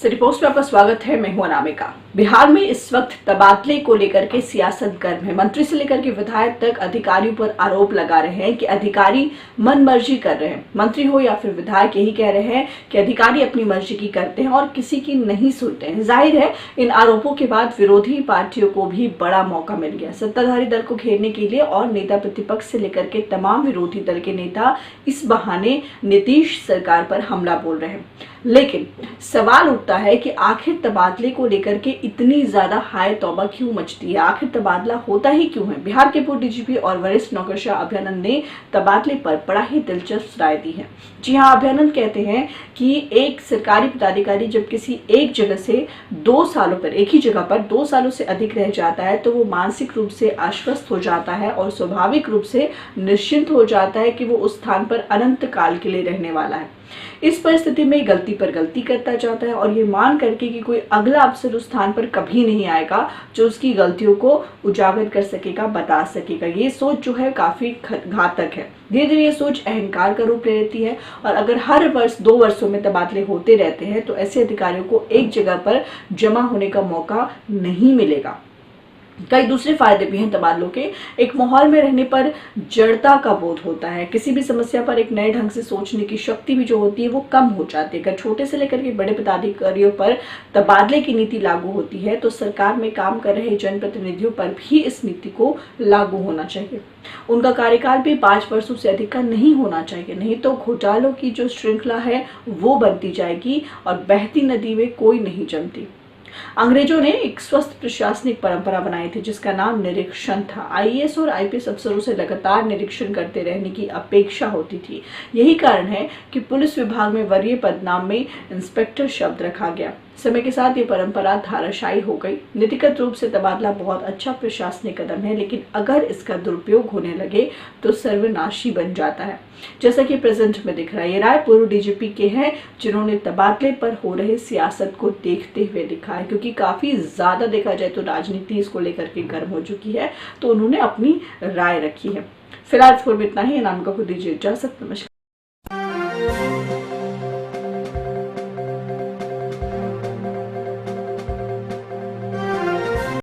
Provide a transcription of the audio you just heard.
City post में आपका स्वागत है। मैं हूं अनामिका। बिहार में इस वक्त तबादले को लेकर के सियासत गर्म है। मंत्री से लेकर के विधायक तक अधिकारियों पर आरोप लगा रहे हैं कि अधिकारी मनमर्जी कर रहे हैं। मंत्री हो या फिर विधायक यही कह रहे हैं कि अधिकारी अपनी मर्जी की करते हैं और किसी की नहीं सुनते हैं। जाहिर है इन आरोपों के बाद विरोधी पार्टियों को भी बड़ा मौका मिल गया सत्ताधारी दल को घेरने के लिए, और नेता प्रतिपक्ष से लेकर के तमाम विरोधी दल के नेता इस बहाने नीतीश सरकार पर हमला बोल रहे हैं। लेकिन सवाल उठता है कि आखिर तबादले को लेकर के इतनी ज्यादा हाय तौबा क्यों मचती है? आखिर तबादला होता ही क्यों है? बिहार के पूर्व डीजीपी और वरिष्ठ नौकरशाह अभयानंद ने तबादले पर बड़ा ही दिलचस्प राय दी है। जी हाँ, अभयानंद कहते हैं कि एक सरकारी पदाधिकारी जब किसी एक जगह से 2 सालों पर, एक ही जगह पर 2 सालों से अधिक रह जाता है तो वो मानसिक रूप से आश्वस्त हो जाता है और स्वाभाविक रूप से निश्चिंत हो जाता है कि वो उस स्थान पर अनंत काल के लिए रहने वाला है। इस परिस्थिति में गलती पर गलती करता जाता है और ये मान करके कि कोई अगला अफसर उस स्थान पर कभी नहीं आएगा जो उसकी गलतियों को उजागर कर सकेगा, बता सकेगा। ये सोच जो है काफी घातक है। धीरे धीरे ये सोच अहंकार का रूप ले लेती है और अगर हर वर्ष 2 वर्षों में तबादले होते रहते हैं तो ऐसे अधिकारियों को एक जगह पर जमा होने का मौका नहीं मिलेगा। कई दूसरे फायदे भी हैं तबादलों के। एक माहौल में रहने पर जड़ता का बोध होता है। किसी भी समस्या पर एक नए ढंग से सोचने की शक्ति भी जो होती है वो कम हो जाती है। अगर छोटे से लेकर के बड़े पदाधिकारियों पर तबादले की नीति लागू होती है तो सरकार में काम कर रहे जनप्रतिनिधियों पर भी इस नीति को लागू होना चाहिए। उनका कार्यकाल भी 5 वर्षों से अधिक का नहीं होना चाहिए, नहीं तो घोटालों की जो श्रृंखला है वो बनती जाएगी और बहती नदी में कोई नहीं जमती। अंग्रेजों ने एक स्वस्थ प्रशासनिक परंपरा बनाई थी जिसका नाम निरीक्षण था। आईएएस और आईपीएस अफसरों से लगातार निरीक्षण करते रहने की अपेक्षा होती थी। यही कारण है कि पुलिस विभाग में वरीय पदनाम में इंस्पेक्टर शब्द रखा गया। समय के साथ ये परंपरा धाराशायी हो गई। नीतिगत रूप से तबादला बहुत अच्छा प्रशासनिक कदम है, लेकिन अगर इसका दुरुपयोग होने लगे तो सर्वनाशी बन जाता है, जैसा कि प्रेजेंट में दिख रहा है। ये राय पूर्व डीजीपी के हैं जिन्होंने तबादले पर हो रहे सियासत को देखते हुए लिखा है, क्योंकि काफी ज्यादा देखा जाए तो राजनीति इसको लेकर के गर्म हो चुकी है, तो उन्होंने अपनी राय रखी है। फिलहाल इस पर इतना ही। अनामिका को दीजिए इजाजत। नमस्कार।